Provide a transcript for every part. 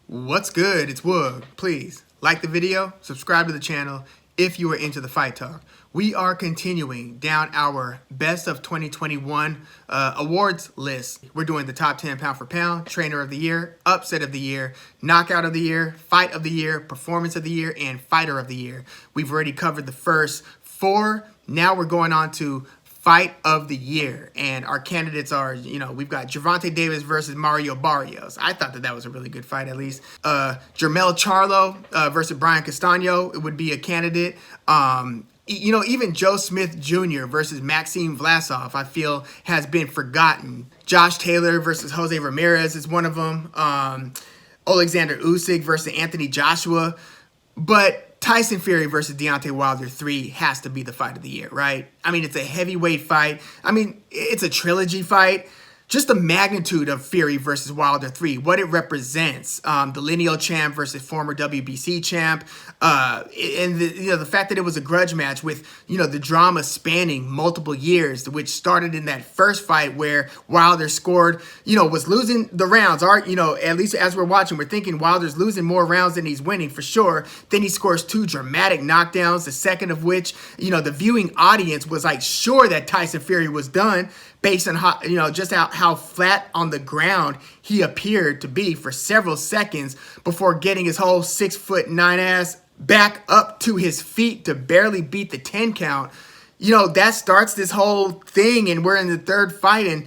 What's good? It's Woog. Please like the video, subscribe to the channel if you are into the fight talk. We are continuing down our best of 2021 awards list. We're doing the top 10 pound for pound, trainer of the year, upset of the year, knockout of the year, fight of the year, performance of the year, and fighter of the year. We've already covered the first four. Now we're going on to fight of the year, and our candidates are, we've got Gervonta Davis versus Mario Barrios. I thought that was a really good fight, at least. Jermell Charlo versus Brian Castano, it would be a candidate. Even Joe Smith Jr. versus Maxime Vlasov, I feel, has been forgotten. Josh Taylor versus Jose Ramirez is one of them. Alexander Usyk versus Anthony Joshua. But Tyson Fury versus Deontay Wilder 3 has to be the fight of the year, right? I mean, it's a heavyweight fight. I mean, it's a trilogy fight. Just the magnitude of Fury versus Wilder 3, what it represents, the lineal champ versus former WBC champ, and the fact that it was a grudge match with, the drama spanning multiple years, which started in that first fight where Wilder scored, was losing the rounds. At least as we're watching, we're thinking Wilder's losing more rounds than he's winning for sure. Then he scores two dramatic knockdowns, the second of which, the viewing audience was like sure that Tyson Fury was done, based on how, just how flat on the ground he appeared to be for several seconds before getting his whole 6'9" ass back up to his feet to barely beat the 10 count. That starts this whole thing, and we're in the third fight. And,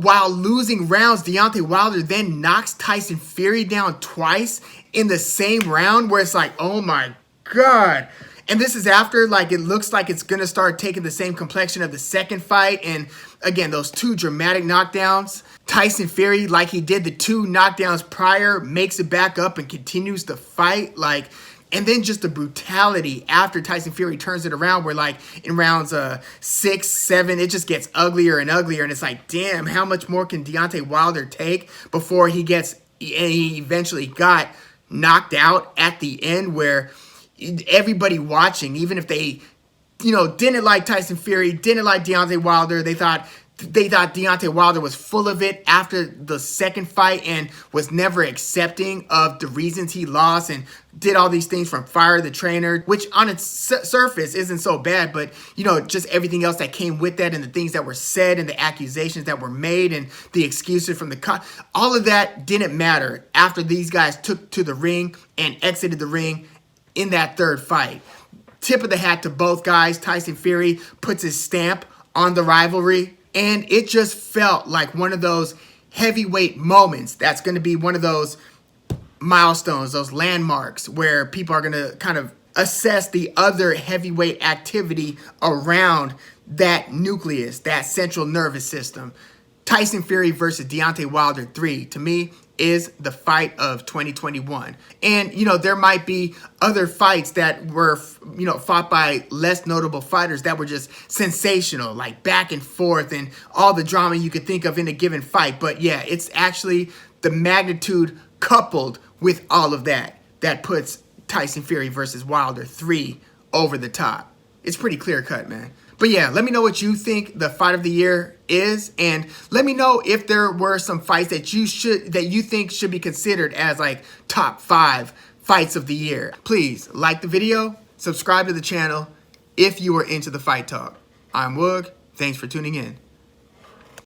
while losing rounds, Deontay Wilder then knocks Tyson Fury down twice in the same round, where it's like, oh my God. And this is after, it looks like it's going to start taking the same complexion of the second fight. And again, those two dramatic knockdowns. Tyson Fury, like he did the two knockdowns prior, makes it back up and continues to fight. And then just the brutality after Tyson Fury turns it around, where in rounds 6, 7, it just gets uglier and uglier. And it's like, damn, how much more can Deontay Wilder take before he eventually got knocked out at the end, where everybody watching, even if they, didn't like Tyson Fury, didn't like Deontay Wilder, they thought Deontay Wilder was full of it after the second fight and was never accepting of the reasons he lost, and did all these things from fire the trainer, which on its surface isn't so bad, but just everything else that came with that, and the things that were said, and the accusations that were made, and the excuses from all of that didn't matter after these guys took to the ring and exited the ring in that third fight. Tip of the hat to both guys. Tyson Fury puts his stamp on the rivalry, and it just felt like one of those heavyweight moments that's going to be one of those milestones, those landmarks, where people are going to kind of assess the other heavyweight activity around that nucleus, that central nervous system. Tyson Fury versus Deontay Wilder 3, to me, is the fight of 2021. And, there might be other fights that were, fought by less notable fighters that were just sensational, like back and forth and all the drama you could think of in a given fight. But yeah, it's actually the magnitude coupled with all of that puts Tyson Fury versus Wilder 3 over the top. It's pretty clear cut, man. But yeah, let me know what you think the fight of the year is, and let me know if there were some fights that you think should be considered as top 5 fights of the year. Please like the video, subscribe to the channel if you are into the fight talk. I'm Woog. Thanks for tuning in.